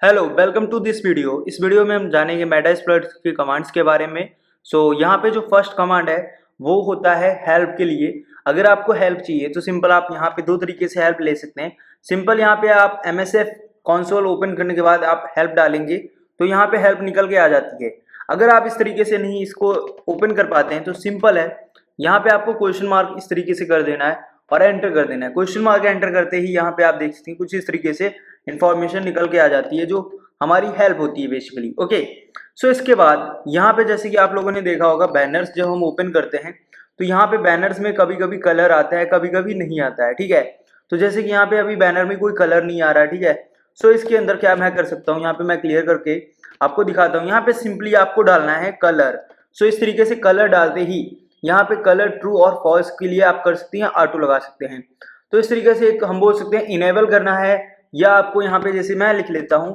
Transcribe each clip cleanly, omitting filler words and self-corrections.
Hello welcome to this video. इस video में हम जानेंगे मेटास्प्लॉइट के कमांड्स के बारे में। यहाँ पे जो फर्स्ट कमांड है वो होता है हेल्प के लिए। अगर आपको हेल्प चाहिए तो सिंपल आप यहाँ पे दो तरीके से हेल्प ले सकते हैं। सिंपल यहाँ पे आप MSF कंसोल ओपन करने के बाद आप हेल्प डालेंगे तो यहाँ पे हेल्प निकल के आ जाती है। अगर आप इस तरीके से नहीं इसको ओपन कर पाते हैं तो सिंपल है, यहाँ पे आपको क्वेश्चन मार्क इस तरीके से कर देना है और एंटर कर देना है। क्वेश्चन मार्क एंटर करते ही यहाँ पे आप देख सकते हैं कुछ इस तरीके से इंफॉर्मेशन निकल के आ जाती है जो हमारी हेल्प होती है बेसिकली। ओके, सो इसके बाद यहाँ पे जैसे कि आप लोगों ने देखा होगा बैनर्स जब हम ओपन करते हैं तो यहाँ पे बैनर्स में कभी कभी कलर आता है, कभी कभी नहीं आता है। ठीक है, तो जैसे कि यहाँ पे अभी बैनर में कोई कलर नहीं आ रहा है। ठीक है, सो इसके अंदर क्या मैं कर सकता हूँ, यहाँ पे मैं क्लियर करके आपको दिखाता हूँ। यहाँ पे सिंपली आपको डालना है कलर। सो इस तरीके से कलर डालते ही यहाँ पे कलर ट्रू और फॉल्स के लिए आप कर सकते हैं ऑटो लगा सकते हैं। तो इस तरीके से एक हम बोल सकते हैं इनेबल करना है, या आपको यहाँ पे जैसे मैं लिख लेता हूँ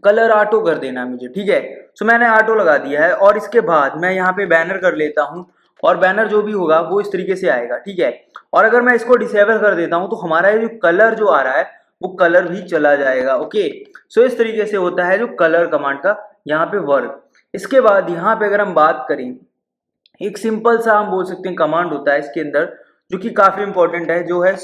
कलर ऑटो कर देना है मुझे। ठीक है, सो मैंने ऑटो लगा दिया है और इसके बाद मैं यहाँ पे बैनर कर लेता हूँ और बैनर जो भी होगा वो इस तरीके से आएगा। ठीक है, और अगर मैं इसको डिसेबल कर देता हूँ तो हमारा ये जो कलर जो आ रहा है वो कलर भी चला जाएगा। ओके, सो इस तरीके से होता है जो कलर कमांड का यहाँ पे वर्क। इसके बाद यहाँ पे अगर हम बात करें, एक सिंपल सा हम बोल सकते हैं कमांड होता है इसके अंदर जो कि काफी इंपॉर्टेंट है, जो है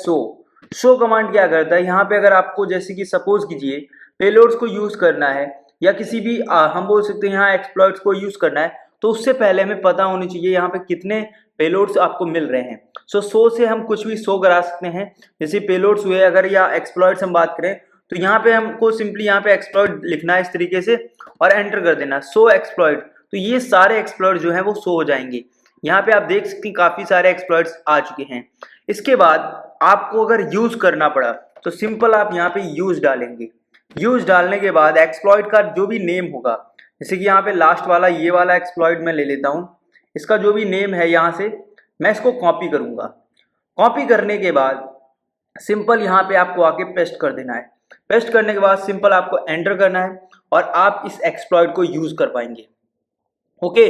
शो कमांड क्या करता है। यहाँ पे अगर आपको जैसे कि सपोज कीजिए पेलोड्स को यूज करना है या किसी भी हम बोल सकते हैं यहाँ एक्सप्लॉइट्स को यूज करना है, तो उससे पहले हमें पता होनी चाहिए यहाँ पे कितने पेलोड्स आपको मिल रहे हैं। शो से हम कुछ भी शो करा सकते हैं, जैसे पेलोड्स हुए अगर या एक्सप्लॉइट्स हम बात करें तो यहाँ पे हमको सिंपली यहाँ पे एक्सप्लॉइट लिखना है इस तरीके से और एंटर कर देना शो एक्सप्लॉइट। तो ये सारे एक्सप्लॉइट जो है वो शो हो जाएंगे। यहाँ पे आप देख सकते हैं काफी सारे एक्सप्लॉइट्स आ चुके हैं। इसके बाद आपको अगर यूज करना पड़ा तो सिंपल आप यहाँ पे यूज डालेंगे। यूज डालने के बाद एक्सप्लॉइट का जो भी नेम होगा, जैसे कि यहाँ पे लास्ट वाला ये वाला एक्सप्लॉइट मैं ले लेता हूँ, इसका जो भी नेम है यहाँ से मैं इसको कॉपी करूंगा। कॉपी करने के बाद सिंपल यहाँ पे आपको आके पेस्ट कर देना है। पेस्ट करने के बाद सिंपल आपको एंटर करना है और आप इस एक्सप्लॉइट को यूज कर पाएंगे। ओके,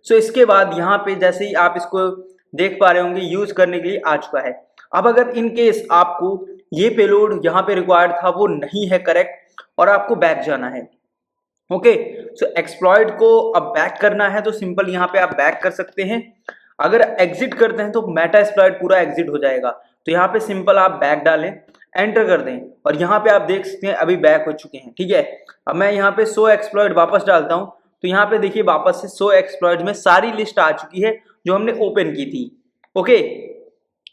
सो इसके बाद यहाँ पे जैसे ही आप इसको देख पा रहे होंगे यूज करने के लिए आ चुका है। अब अगर इन केस आपको ये पेलोड यहाँ पे रिक्वायर्ड था वो नहीं है करेक्ट और आपको बैक जाना है। ओके, सो एक्सप्लॉइट को अब बैक करना है तो सिंपल यहाँ पे आप बैक कर सकते हैं। अगर एग्जिट करते हैं तो मेटा एक्सप्लॉइट पूरा एग्जिट हो जाएगा। तो यहाँ पे सिंपल आप बैक डालें, एंटर कर दें और यहाँ पे आप देख सकते हैं अभी बैक हो चुके हैं। ठीक है, अब मैं यहाँ पे शो एक्सप्लॉइट वापस डालता हूँ तो यहाँ पे देखिए वापस से शो एक्सप्लॉइट में सारी लिस्ट आ चुकी है जो हमने ओपन की थी। ओके,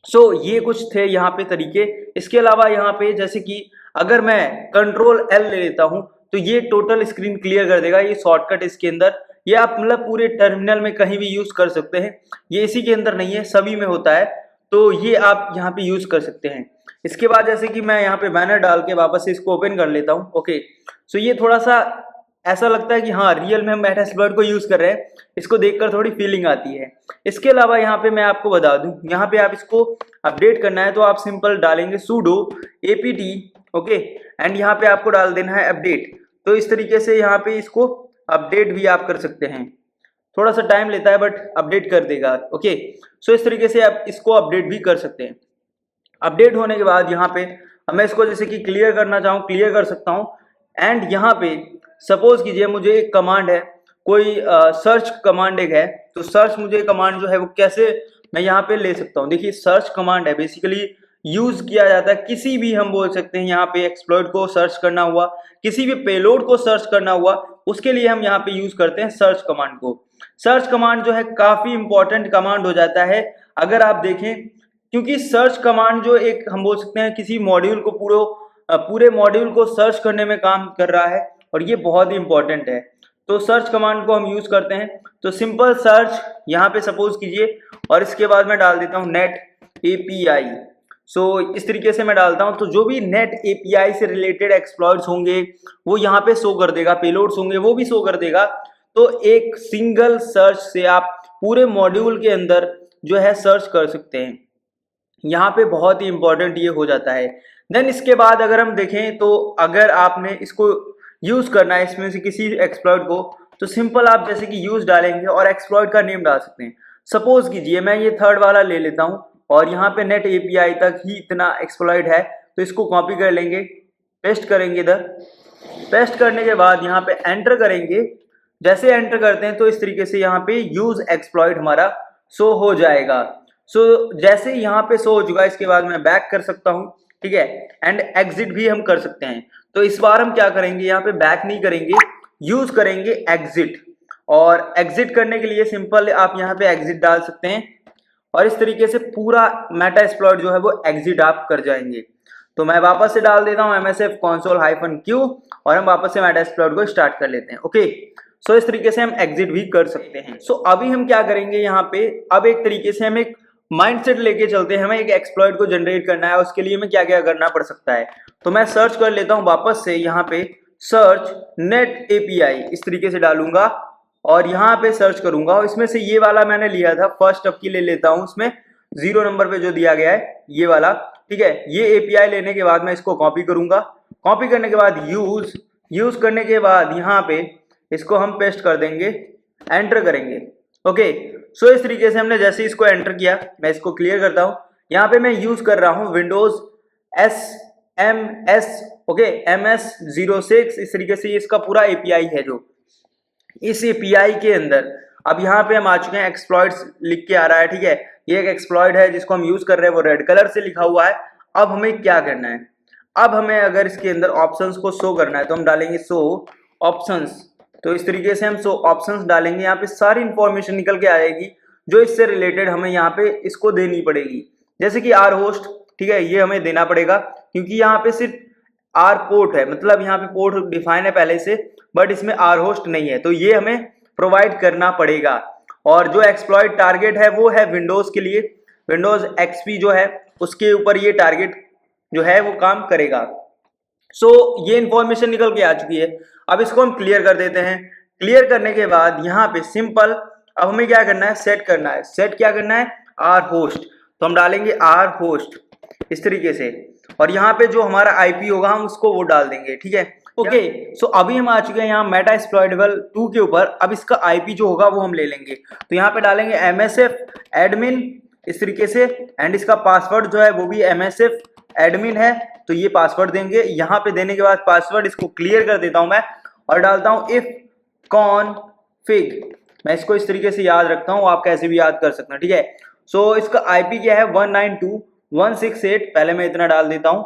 सो ये कुछ थे यहाँ पे तरीके। इसके अलावा यहाँ पे जैसे कि अगर मैं कंट्रोल L ले लेता हूँ तो ये टोटल स्क्रीन क्लियर कर देगा। ये शॉर्टकट इसके अंदर, ये आप मतलब पूरे टर्मिनल में कहीं भी यूज कर सकते हैं। ये इसी के अंदर नहीं है, सभी में होता है, तो ये आप यहाँ पे यूज कर सकते हैं। इसके बाद जैसे कि मैं यहाँ पे बैनर डाल के वापस से इसको ओपन कर लेता हूँ। ओके, सो ये थोड़ा सा ऐसा लगता है कि हाँ रियल में हम मेटास्प्लॉइट को यूज कर रहे हैं, इसको देखकर थोड़ी फीलिंग आती है। इसके अलावा यहाँ पे मैं आपको बता दूं, यहाँ पे आप इसको अपडेट करना है तो आप सिंपल डालेंगे sudo apt। ओके, एंड यहाँ पे आपको डाल देना है अपडेट। तो इस तरीके से यहाँ पे इसको अपडेट भी आप कर सकते हैं। थोड़ा सा टाइम लेता है बट अपडेट कर देगा। ओके, सो इस तरीके से आप इसको अपडेट भी कर सकते हैं। अपडेट होने के बाद यहाँ पे मैं इसको जैसे कि क्लियर करना चाहूँ क्लियर कर सकता हूँ। एंड यहाँ पे सपोज कीजिए मुझे एक कमांड है, कोई सर्च कमांड एक है, तो सर्च मुझे कमांड जो है वो कैसे मैं यहाँ पे ले सकता हूँ। देखिए सर्च कमांड है बेसिकली यूज किया जाता है किसी भी हम बोल सकते हैं यहाँ पे एक्सप्लॉइट को सर्च करना हुआ, किसी भी पेलोड को सर्च करना हुआ, उसके लिए हम यहाँ पे यूज करते हैं सर्च कमांड को। सर्च कमांड जो है काफी इंपॉर्टेंट कमांड हो जाता है अगर आप देखें, क्योंकि सर्च कमांड जो एक हम बोल सकते हैं किसी मॉड्यूल को पूरे मॉड्यूल को सर्च करने में काम कर रहा है और ये बहुत ही इंपॉर्टेंट है। तो सर्च कमांड को हम यूज करते हैं। तो सिंपल सर्च यहाँ पे सपोज कीजिए और इसके बाद मैं डाल देता हूँ नेट API। सो इस तरीके से मैं डालता हूँ तो जो भी नेट API से रिलेटेड एक्सप्लॉइट्स होंगे वो यहाँ पे शो कर देगा, पेलोड्स होंगे वो भी शो कर देगा। तो एक सिंगल सर्च से आप पूरे मॉड्यूल के अंदर जो है सर्च कर सकते हैं। यहाँ पे बहुत ही इंपॉर्टेंट ये हो जाता है। देन इसके बाद अगर हम देखें तो अगर आपने इसको यूज करना है इसमें से किसी एक्सप्लॉइट को, तो सिंपल आप जैसे कि यूज डालेंगे और एक्सप्लॉइट का नेम डाल सकते हैं। सपोज कीजिए मैं ये थर्ड वाला ले लेता हूँ और यहाँ पे नेट API तक ही इतना एक्सप्लॉइट है, तो इसको कॉपी कर लेंगे, पेस्ट करेंगे इधर पेस्ट करने के बाद यहाँ पे एंटर करेंगे। जैसे एंटर करते हैं तो इस तरीके से यहाँ पे यूज एक्सप्लॉइट हमारा शो हो जाएगा। जैसे यहाँ पे शो हो चुका है, इसके बाद मैं बैक कर सकता हूँ, ठीक है, एंड एग्जिट भी हम कर सकते हैं। तो इस बार हम क्या करेंगे, यहाँ पे बैक नहीं करेंगे, यूज करेंगे एग्जिट। और एग्जिट करने के लिए सिंपल आप यहाँ पे एग्जिट डाल सकते हैं और इस तरीके से पूरा मेटा एक्सप्लॉइट जो है वो एग्जिट आप कर जाएंगे। तो मैं वापस से डाल देता हूँ MSF console-q और हम वापस से मेटा एक्सप्लॉइट को स्टार्ट कर लेते हैं। ओके, सो इस तरीके से हम एग्जिट भी कर सकते हैं। सो अभी हम क्या करेंगे यहाँ पे, अब एक तरीके से हम एक माइंडसेट लेके चलते हैं। हमें एक एक्सप्लॉइट को जनरेट करना है, उसके लिए हमें क्या क्या करना पड़ सकता है। तो मैं सर्च कर लेता हूँ वापस से, यहाँ पे सर्च नेट API इस तरीके से डालूंगा और यहाँ पे सर्च करूंगा और इसमें से ये वाला मैंने लिया था, फर्स्ट अब की ले लेता हूँ, इसमें 0 नंबर पे जो दिया गया है ये वाला, ठीक है। ये API लेने के बाद मैं इसको कॉपी करूंगा। कॉपी करने के बाद यूज करने के बाद यहाँ पे इसको हम पेस्ट कर देंगे, एंटर करेंगे। ओके, सो इस तरीके से हमने जैसे इसको एंटर किया, मैं इसको क्लियर करता हूँ। यहाँ पे मैं यूज कर रहा हूँ विंडोज SMS, ओके, MS06। इस तरीके से इसका पूरा API है। जो इस API के अंदर अब यहाँ पे हम आ चुके हैं, एक्सप्लॉइट्स लिख के आ रहा है, ठीक है। ये एक एक्सप्लॉइट है जिसको हम यूज कर रहे हैं, वो रेड कलर से लिखा हुआ है। अब हमें क्या करना है, अब हमें अगर इसके अंदर ऑप्शंस को शो करना है तो हम डालेंगे शो ऑप्शंस। तो इस तरीके से हम शो ऑप्शंस डालेंगे, यहाँ पे सारी इंफॉर्मेशन निकल के आ जाएगी जो इससे रिलेटेड हमें यहाँ पे इसको देनी पड़ेगी। जैसे कि आर होस्ट, ठीक है, ये हमें देना पड़ेगा क्योंकि यहाँ पे सिर्फ आर पोर्ट है, मतलब यहाँ पे पोर्ट डिफाइन है पहले से, बट इसमें आर होस्ट नहीं है, तो ये हमें प्रोवाइड करना पड़ेगा। और जो एक्सप्लॉइट टारगेट है वो है विंडोज के लिए, विंडोज XP जो है उसके ऊपर ये टारगेट जो है वो काम करेगा। सो ये इंफॉर्मेशन निकल के आ चुकी है। अब इसको हम क्लियर कर देते हैं। क्लियर करने के बाद यहाँ पे सिंपल अब हमें क्या करना है, सेट करना है। सेट क्या करना है, आर होस्ट। तो हम डालेंगे आर होस्ट इस तरीके से, और यहाँ पे जो हमारा IP होगा हम उसको वो डाल देंगे, ठीक है। ओके, सो अभी हम आ चुके हैं यहाँ मेटा एक्सप्लॉइटेबल 2 के ऊपर। अब इसका IP जो होगा वो हम ले लेंगे, तो यहाँ पे डालेंगे MSF admin इस तरीके से, एंड इसका पासवर्ड जो है वो भी MSF admin है, तो ये पासवर्ड देंगे। यहाँ पे देने के बाद पासवर्ड इसको क्लियर कर देता हूँ मैं और डालता हूँ if config। मैं इसको इस तरीके से याद रखता हूँ, आप कैसे भी याद कर सकते हैं, ठीक है। सो इसका IP क्या है 192.168, पहले मैं इतना डाल देता हूँ।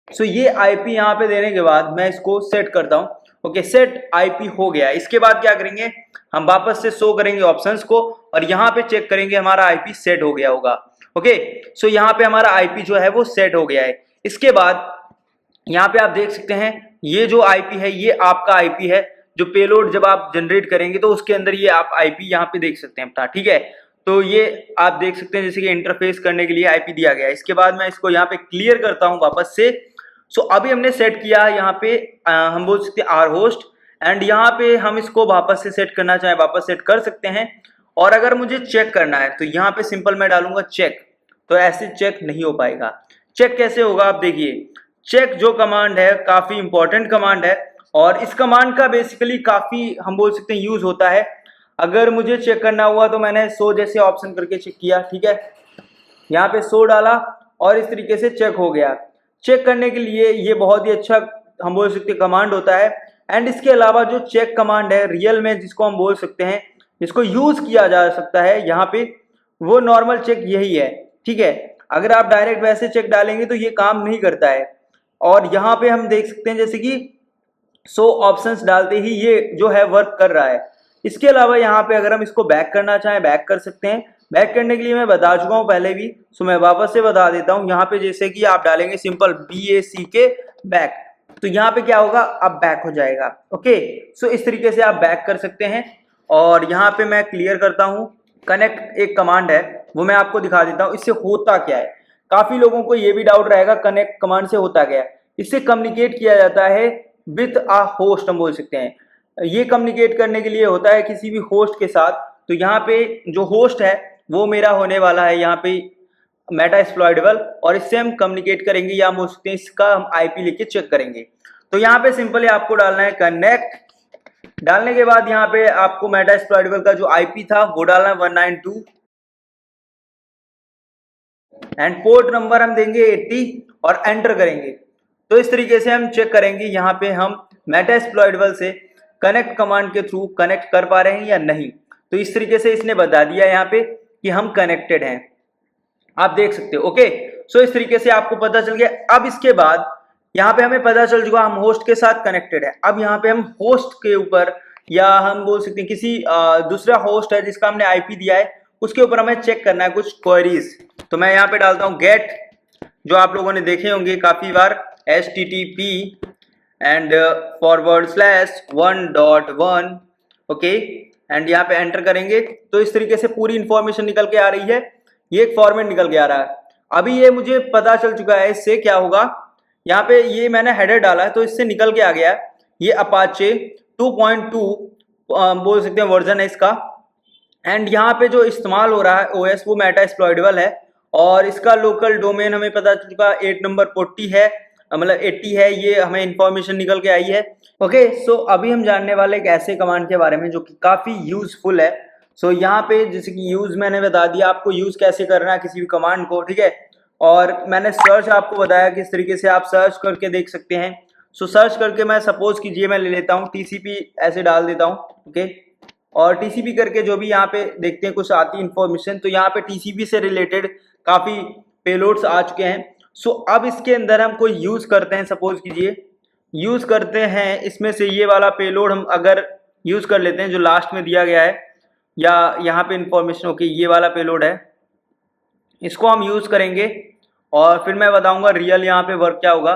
तो ये IP यहाँ पे देने के बाद मैं इसको सेट करता हूँ। ओके, सेट IP हो गया। इसके बाद क्या करेंगे, हम वापस से शो करेंगे ऑप्शंस को और यहाँ पे चेक करेंगे हमारा IP सेट हो गया होगा। ओके, सो यहाँ पे हमारा IP जो है वो सेट हो गया है। इसके बाद यहाँ पे आप देख सकते हैं ये जो IP है ये आपका IP है, जो पेलोड जब आप जनरेट करेंगे तो उसके अंदर ये आप IP यहाँ पे देख सकते हैं अपना, ठीक है। तो ये आप देख सकते हैं जैसे कि इंटरफेस करने के लिए IP दिया गया है। इसके बाद मैं इसको यहाँ पे क्लियर करता हूँ वापस से। सो अभी हमने सेट किया यहाँ पे हम बोल सकते हैं आर होस्ट, एंड यहाँ पे हम इसको वापस से सेट करना चाहे वापस सेट कर सकते हैं। और अगर मुझे चेक करना है तो यहाँ पे सिंपल मैं डालूंगा चेक, तो ऐसे चेक नहीं हो पाएगा। चेक कैसे होगा, आप देखिए, चेक जो कमांड है काफी इंपॉर्टेंट कमांड है और इस कमांड का बेसिकली काफी हम बोल सकते हैं यूज होता है। अगर मुझे चेक करना हुआ तो मैंने शो जैसे ऑप्शन करके चेक किया, ठीक है, यहाँ पे शो डाला और इस तरीके से चेक हो गया। चेक करने के लिए ये बहुत ही अच्छा हम बोल सकते हैं कमांड होता है। एंड इसके अलावा जो चेक कमांड है रियल में जिसको हम बोल सकते हैं, जिसको यूज किया जा सकता है यहाँ पे, वो नॉर्मल चेक यही है, ठीक है। अगर आप डायरेक्ट वैसे चेक डालेंगे तो ये काम नहीं करता है। और यहाँ पे हम देख सकते हैं जैसे कि शो ऑप्शंस डालते ही ये जो है वर्क कर रहा है। इसके अलावा यहाँ पे अगर हम इसको बैक करना चाहें बैक कर सकते हैं। बैक करने के लिए मैं बता चुका हूँ पहले भी, सो मैं वापस से बता देता हूँ। यहाँ पे जैसे कि आप डालेंगे सिंपल BACK बैक, तो यहाँ पे क्या होगा, अब बैक हो जाएगा। ओके, सो इस तरीके से आप बैक कर सकते हैं। और यहाँ पे मैं क्लियर करता हूँ, कनेक्ट एक कमांड है वो मैं आपको दिखा देता हूँ इससे होता क्या है। काफी लोगों को ये भी डाउट रहेगा कनेक्ट कमांड से होता क्या है। इससे कम्युनिकेट किया जाता है विथ अ होस्ट, हम बोल सकते हैं। ये कम्युनिकेट करने के लिए होता है किसी भी होस्ट के साथ। तो यहाँ पे जो होस्ट है वो मेरा होने वाला है यहाँ पे मेटा एक्सप्लॉइटेबल, और इससे हम कम्युनिकेट करेंगे या हम उसके इसका हम IP लेके चेक करेंगे। तो यहाँ पे सिंपली आपको डालना है कनेक्ट। डालने के बाद यहाँ पे आपको मेटा एक्सप्लॉइटेबल का जो IP था वो डालना है 192, एंड पोर्ट नंबर हम देंगे 80 और एंटर करेंगे। तो इस तरीके से हम चेक करेंगे यहाँ पे हम मेटास्प्लॉइटेबल से कनेक्ट कमांड के थ्रू कनेक्ट कर पा रहे हैं या नहीं। तो इस तरीके से इसने बता दिया यहाँ पे कि हम कनेक्टेड हैं, आप देख सकते हो। ओके, सो इस तरीके से आपको पता चल गया। अब इसके बाद यहाँ पे हमें पता चल चुका हम होस्ट के साथ कनेक्टेड है। अब यहाँ पे हम होस्ट के ऊपर, या हम बोल सकते हैं किसी दूसरा होस्ट है जिसका हमने आईपी दिया है, उसके ऊपर हमें चेक करना है कुछ क्वेरीज। तो मैं यहाँ पे डालता हूँ गेट, जो आप लोगों ने देखे होंगे काफी बार, HTTP एंड /1.1, ओके, एंड यहाँ पे एंटर करेंगे तो इस तरीके से पूरी इंफॉर्मेशन निकल के आ रही है। ये एक फॉर्मेट निकल के आ रहा है। अभी ये मुझे पता चल चुका है इससे क्या होगा। यहाँ पे ये मैंने हेडर डाला है तो इससे निकल के आ गया है ये अपाचे 2.2 बोल सकते हैं वर्जन है इसका। एंड यहाँ पे जो इस्तेमाल हो रहा है OS वो मेटास्प्लॉइटेबल है, और इसका लोकल डोमेन हमें पता चल चुका 8 नंबर 40 है, मतलब 80 है, ये हमें इंफॉर्मेशन निकल के आई है। ओके, सो अभी हम जानने वाले एक ऐसे कमांड के बारे में जो कि काफी यूजफुल है। सो यहाँ पे जैसे कि यूज मैंने बता दिया आपको यूज कैसे करना है किसी भी कमांड को, ठीक है। और मैंने सर्च आपको बताया किस तरीके से आप सर्च करके देख सकते हैं। सो सर्च करके मैं सपोज कीजिए मैं ले लेता हूँ TCP ऐसे डाल देता हूँ, ओके, और TCP करके जो भी यहाँ पे देखते हैं कुछ आती इंफॉर्मेशन, तो यहाँ पे TCP से रिलेटेड काफी पेलोड्स आ चुके हैं। सो अब इसके अंदर हम कोई यूज करते हैं, सपोज कीजिए यूज करते हैं इसमें से ये वाला पेलोड हम अगर यूज कर लेते हैं जो लास्ट में दिया गया है, या यहाँ पे इंफॉर्मेशन, ओके, ये वाला पेलोड है, इसको हम यूज करेंगे और फिर मैं बताऊंगा रियल यहाँ पे वर्क क्या होगा।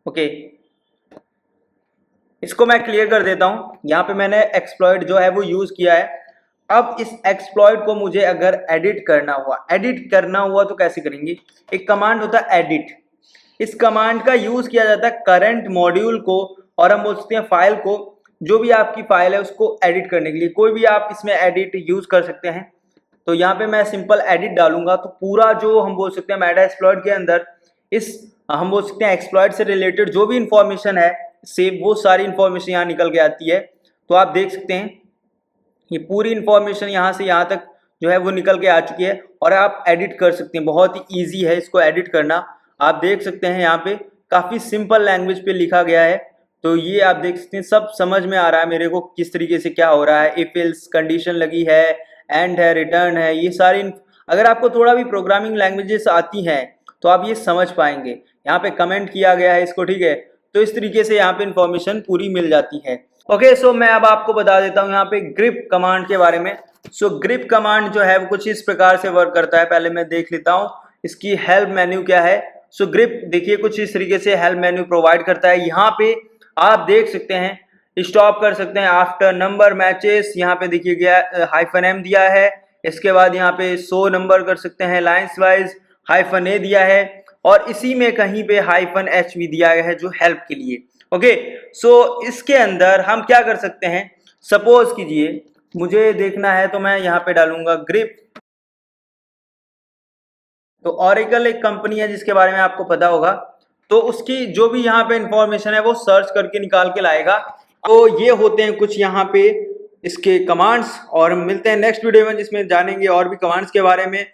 ओके, इसको मैं क्लियर कर देता हूँ। यहाँ पे मैंने एक्सप्लॉइट जो है वो यूज किया है। अब इस एक्सप्लॉइट को मुझे अगर एडिट करना हुआ तो कैसे करेंगे। एक कमांड होता है एडिट, इस कमांड का यूज किया जाता है करंट मॉड्यूल को, और हम बोल सकते हैं फाइल को, जो भी आपकी फाइल है उसको एडिट करने के लिए कोई भी आप इसमें एडिट यूज कर सकते हैं। तो यहाँ पे मैं सिंपल एडिट डालूंगा तो पूरा जो हम बोल सकते हैं मेटास्प्लॉइट के अंदर इस हम बोल सकते हैं एक्सप्लॉइट से रिलेटेड जो भी इंफॉर्मेशन है सेव, वो सारी इंफॉर्मेशन यहाँ निकल के आती है। तो आप देख सकते हैं ये पूरी इंफॉर्मेशन यहाँ से यहाँ तक जो है वो निकल के आ चुकी है, और आप एडिट कर सकते हैं। बहुत ही ईजी है इसको एडिट करना। आप देख सकते हैं यहाँ पे काफ़ी सिंपल लैंग्वेज पे लिखा गया है। तो ये आप देख सकते हैं सब समझ में आ रहा है मेरे को किस तरीके से क्या हो रहा है। इफ एल्स कंडीशन लगी है, एंड है, रिटर्न है, ये सारी अगर आपको थोड़ा भी प्रोग्रामिंग लैंग्वेजेस आती हैं तो आप ये समझ पाएंगे। यहाँ पे कमेंट किया गया है इसको, ठीक है। तो इस तरीके से यहाँ पे इंफॉर्मेशन पूरी मिल जाती है। ओके, सो मैं अब आपको बता देता हूँ यहाँ पे ग्रिप कमांड के बारे में। सो ग्रिप कमांड जो है वो कुछ इस प्रकार से वर्क करता है। पहले मैं देख लेता हूँ इसकी हेल्प मेन्यू क्या है। सो ग्रिप देखिए कुछ इस तरीके से हेल्प मेन्यू प्रोवाइड करता है। यहाँ पे आप देख सकते हैं स्टॉप कर सकते हैं आफ्टर नंबर मैचेस, यहाँ पे देखिए गया -m दिया है। इसके बाद यहाँ पे 100 नंबर कर सकते हैं लाइन्स वाइज, -a दिया है, और इसी में कहीं पे -h भी दिया गया है जो हेल्प के लिए। ओके, सो इसके अंदर हम क्या कर सकते हैं, सपोज कीजिए मुझे देखना है तो मैं यहाँ पे डालूंगा ग्रिप। तो ऑरेकल एक कंपनी है जिसके बारे में आपको पता होगा, तो उसकी जो भी यहाँ पे इंफॉर्मेशन है वो सर्च करके निकाल के लाएगा। तो ये होते हैं कुछ यहाँ पे इसके कमांड्स, और मिलते हैं नेक्स्ट वीडियो में जिसमें जानेंगे और भी कमांड्स के बारे में।